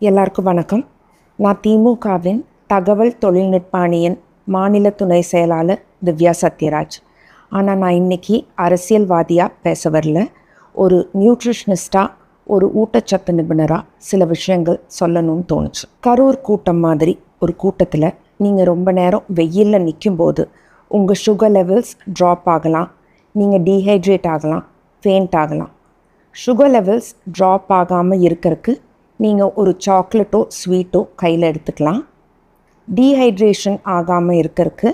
எல்லாருக்கும் வணக்கம். நான் திமுகவின் தகவல் தொழில்நுட்ப அணியின் மாநில துணை செயலாளர் திவ்யா சத்யராஜ். ஆனால் நான் இன்றைக்கி அரசியல்வாதியாக பேச வரல. ஒரு நியூட்ரிஷனிஸ்டாக, ஒரு ஊட்டச்சத்து நிபுணராக சில விஷயங்கள் சொல்லணும்னு தோணுச்சு. கரூர் கூட்டம் மாதிரி ஒரு கூட்டத்தில் நீங்கள் ரொம்ப நேரம் வெயிலில் நிற்கும்போது உங்கள் சுகர் லெவல்ஸ் ட்ராப் ஆகலாம், நீங்கள் டீஹைட்ரேட் ஆகலாம், ஃபெயிண்ட் ஆகலாம். சுகர் லெவல்ஸ் ட்ராப் ஆகாமல் இருக்கிறதுக்கு நீங்கள் ஒரு சாக்லேட்டோ ஸ்வீட்டோ கையில் எடுத்துக்கலாம். டீஹைட்ரேஷன் ஆகாமல் இருக்கிறதுக்கு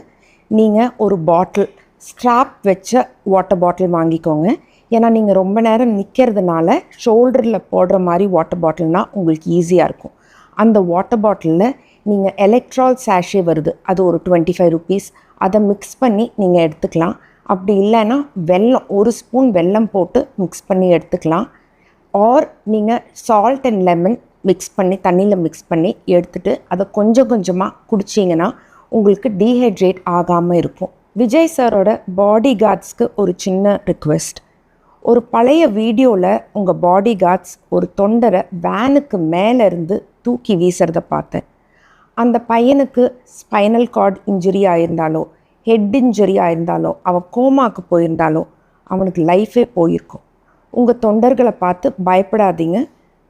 நீங்கள் ஒரு பாட்டில், ஸ்ட்ராப் வச்ச வாட்டர் பாட்டில் வாங்கிக்கோங்க. ஏன்னா நீங்கள் ரொம்ப நேரம் நிற்கிறதுனால ஷோல்டரில் போடுற மாதிரி வாட்டர் பாட்டில்னால் உங்களுக்கு ஈஸியாக இருக்கும். அந்த வாட்டர் பாட்டிலில் நீங்கள் எலக்ட்ரால் சாஷே வருது, அது ஒரு 25 rupees, அதை மிக்ஸ் பண்ணி நீங்கள் எடுத்துக்கலாம். அப்படி இல்லைன்னா வெல்லம், ஒரு ஸ்பூன் வெல்லம் போட்டு மிக்ஸ் பண்ணி எடுத்துக்கலாம். ஆர் நீங்கள் சால்ட் அண்ட் லெமன் மிக்ஸ் பண்ணி, தண்ணியில் மிக்ஸ் பண்ணி எடுத்துகிட்டு அதை கொஞ்சம் கொஞ்சமாக குடிச்சிங்கன்னா உங்களுக்கு டீஹைட்ரேட் ஆகாமல் இருக்கும். விஜய் சாரோட பாடி கார்ட்ஸ்க்கு ஒரு சின்ன ரிக்வெஸ்ட். ஒரு பழைய வீடியோவில் உங்கள் பாடி கார்ட்ஸ் ஒரு தொண்டரை வேனுக்கு மேலேருந்து தூக்கி வீசுறதை பார்த்தேன். அந்த பையனுக்கு ஸ்பைனல் கார்டு இன்ஜுரி ஆயிருந்தாலோ, ஹெட் இன்ஜுரி ஆயிருந்தாலோ, அவன் கோமாக்கு போயிருந்தாலோ அவனுக்கு லைஃபே போயிருக்கும். உங்கள் தொண்டர்களை பார்த்து பயப்படாதீங்க,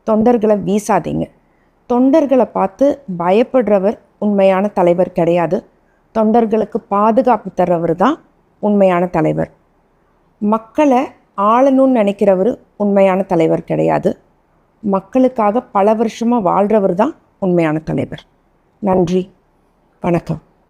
தொண்டர்களை வீசாதீங்க. தொண்டர்களை பார்த்து பயப்படுறவர் உண்மையான தலைவர் கிடையாது. தொண்டர்களுக்கு பாதுகாப்பு தர்றவர் தான் உண்மையான தலைவர். மக்களை ஆளணும்னு நினைக்கிறவர் உண்மையான தலைவர் கிடையாது. மக்களுக்காக பல வருஷமாக வாழ்கிறவர் தான் உண்மையான தலைவர். நன்றி, வணக்கம்.